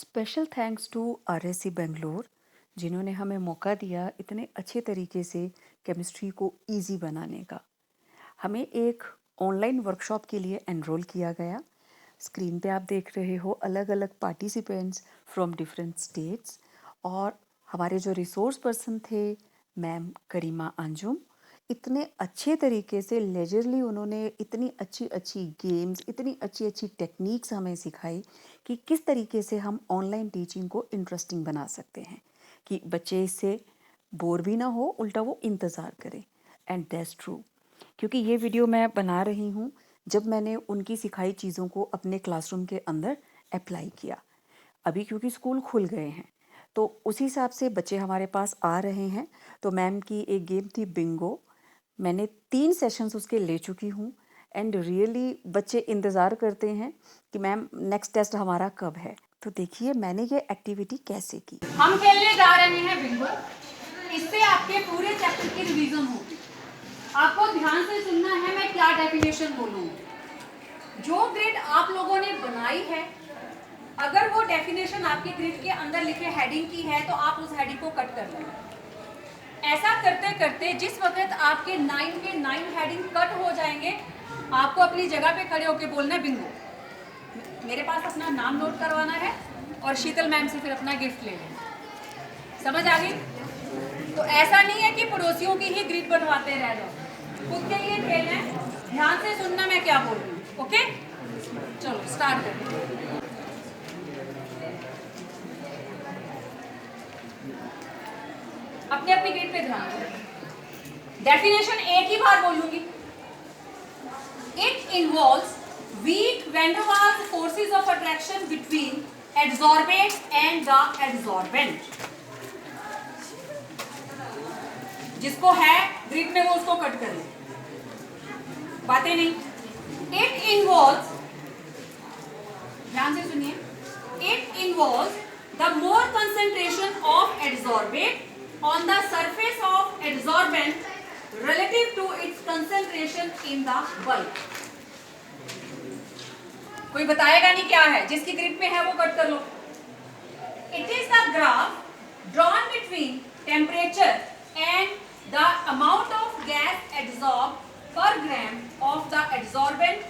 Special thanks to RSC Bangalore जिन्होंने हमें मौका दिया इतने अच्छे तरीके से केमिस्ट्री को इजी बनाने का। हमें एक ऑनलाइन वर्कशॉप के लिए एनरोल किया गया। स्क्रीन पे आप देख रहे हो अलग अलग पार्टिसिपेंट्स फ्रॉम डिफरेंट स्टेट्स। और हमारे जो रिसोर्स पर्सन थे मैम करीमा अंजुम, इतने अच्छे तरीके से लेजरली उन्होंने इतनी अच्छी अच्छी गेम्स, इतनी अच्छी अच्छी टेक्निक्स हमें सिखाई कि किस तरीके से हम ऑनलाइन टीचिंग को इंटरेस्टिंग बना सकते हैं कि बच्चे इससे बोर भी ना हो, उल्टा वो इंतज़ार करें। एंड दैट्स ट्रू, क्योंकि ये वीडियो मैं बना रही हूँ जब मैंने उनकी सिखाई चीज़ों को अपने क्लासरूम के अंदर अप्लाई किया। अभी क्योंकि स्कूल खुल गए हैं तो उसी हिसाब से बच्चे हमारे पास आ रहे हैं। तो मैम की एक गेम थी बिंगो, मैंने 3 सेशंस उसके ले चुकी हूँ। एंड रियली बच्चे इंतज़ार करते हैं कि मैम नेक्स्ट टेस्ट हमारा कब है। तो देखिए मैंने ये एक्टिविटी कैसे की। हम खेलने जा रहे हैं बिंगो। इससे आपके पूरे चैप्टर की रिवीजन होगी। आपको ध्यान से सुनना है मैं क्या डेफिनेशन बोलूँगी। जो ग्रिड आप लोगों ने बनाई है, अगर वो डेफिनेशन आपके ग्रिड के अंदर लिखे हेडिंग की है तो आप उस हेडिंग को कट कर लेंगे। ऐसा करते करते जिस वक्त आपके 9 के 9 हेडिंग कट हो जाएंगे, आपको अपनी जगह पे खड़े होकर बोलना है बिंगो। मेरे पास अपना नाम नोट करवाना है और शीतल मैम से फिर अपना गिफ्ट ले लेना। समझ आ गई? तो ऐसा नहीं है कि पड़ोसियों की ही ग्रिड बनवाते रह जाओ, खुद के लिए खेलना है। ध्यान से सुनना मैं क्या बोल रही हूँ। ओके, चलो स्टार्ट करते हैं। अपने अपनी ग्रिड पे ध्यान दो। डेफिनेशन एक ही बार बोलूंगी। It involves weak van der Waals forces of attraction between adsorbent and the adsorbent. जिसको है ग्रिड में वो उसको कट कर ले, बातें नहीं। इट इन्वॉल्व्स, ध्यान से सुनिए, it involves the more concentration of adsorbent on the surface of adsorbent relative to its concentration in the bulk। कोई बताएगा नहीं क्या है, जिसकी ग्रिड में है वो कट कर लो। It is the graph drawn between temperature and the amount of gas adsorbed per gram of the adsorbent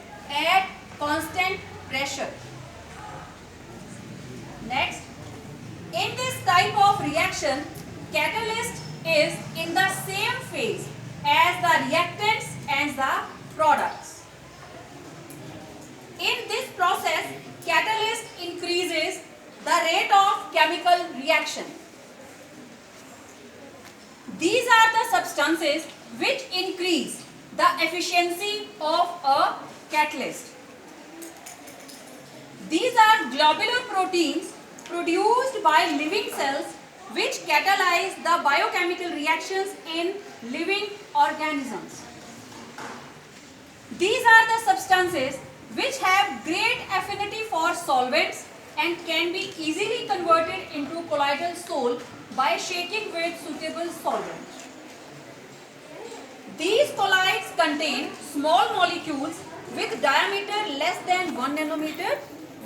at constant pressure। Next, in this type of reaction, catalyst is in the same phase as the reactants and the products। In this process, catalyst increases the rate of chemical reaction। These are the substances which increase the efficiency of a catalyst। These are globular proteins produced by living cells which catalyze the biochemical reactions in living organisms। These are the substances which have great affinity for solvents and can be easily converted into colloidal salt by shaking with suitable solvent। These colloids contain small molecules with diameter less than 1 nanometer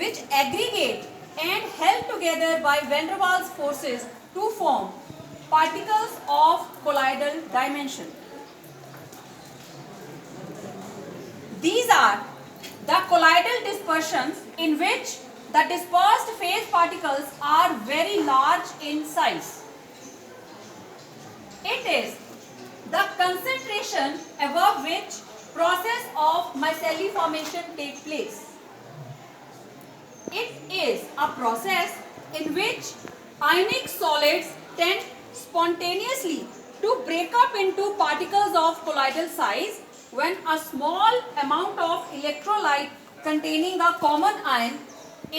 which aggregate and held together by van der Waals forces to form particles of colloidal dimension। These are the colloidal dispersions in which the dispersed phase particles are very large in size। It is the concentration above which process of micelle formation take place। It is a process in which ionic solids tend spontaneously to break up into particles of colloidal size when a small amount of electrolyte containing a common ion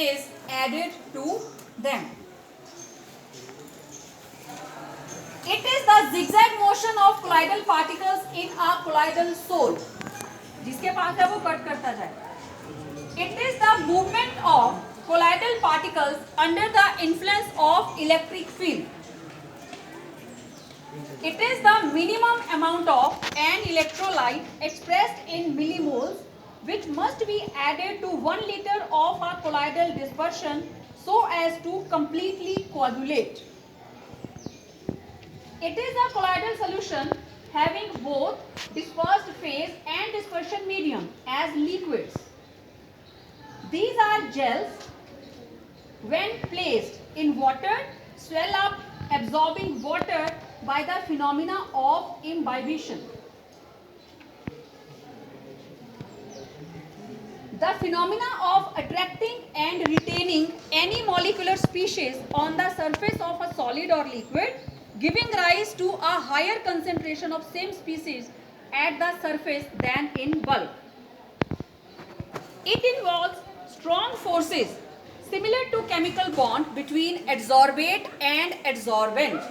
is added to them। It is the zigzag motion of colloidal particles in a colloidal salt। जिसके पास है वो cut करता जाए। It is the movement of colloidal particles under the influence of electric field। It is the minimum amount of an electrolyte expressed in millimoles which must be added to 1 liter of a colloidal dispersion so as to completely coagulate. It is a colloidal solution having both dispersed phase and dispersion medium as liquids. These are gels when placed in water swell up, absorbing water by the phenomena of imbibition. The phenomena of attracting and retaining any molecular species on the surface of a solid or liquid, giving rise to a higher concentration of same species at the surface than in bulk. It involves strong forces similar to chemical bond between adsorbate and adsorbent.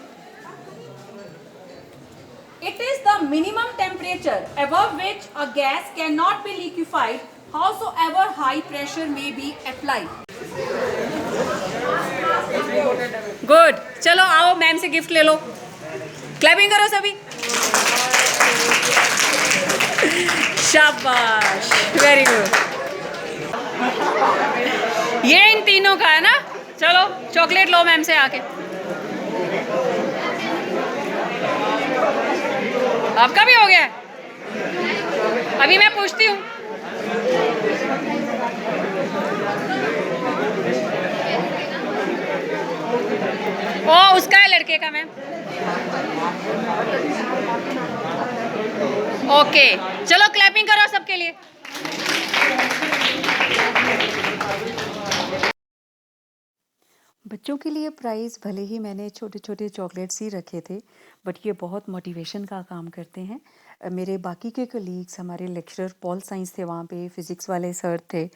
It is the minimum temperature above which a gas cannot be liquefied, howsoever high pressure may be applied. Good, चलो आओ ma'am से gift ले लो. Clapping करो सभी. शाबाश, very good. ये इन तीनों का है ना. चलो चॉकलेट लो मैम से आके. आपका भी हो गया. अभी मैं पूछती हूँ. ओ उसका है लड़के का मैम. ओके चलो क्लैपिंग करो सबके लिए. बच्चों के लिए प्राइज़ भले ही मैंने छोटे छोटे चॉकलेट्स ही रखे थे, बट ये बहुत मोटिवेशन का काम करते हैं. मेरे बाकी के कलीग्स, हमारे लेक्चरर पॉल साइंस थे वहाँ पे, फिज़िक्स वाले सर थे,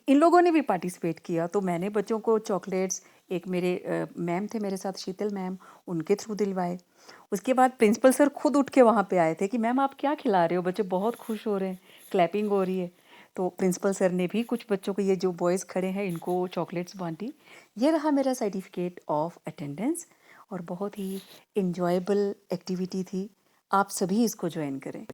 इन लोगों ने भी पार्टिसिपेट किया. तो मैंने बच्चों को चॉकलेट्स, एक मेरे मैम थे मेरे साथ, शीतल मैम, उनके थ्रू दिलवाए. उसके बाद प्रिंसिपल सर खुद उठ के वहाँ पे आए थे कि मैम आप क्या खिला रहे हो, बच्चे बहुत खुश हो रहे हैं, क्लैपिंग हो रही है. तो प्रिंसिपल सर ने भी कुछ बच्चों को, ये जो बॉयज़ खड़े हैं, इनको चॉकलेट्स बांटी. ये रहा मेरा सर्टिफिकेट ऑफ अटेंडेंस, और बहुत ही इन्जॉयबल एक्टिविटी थी. आप सभी इसको ज्वाइन करें.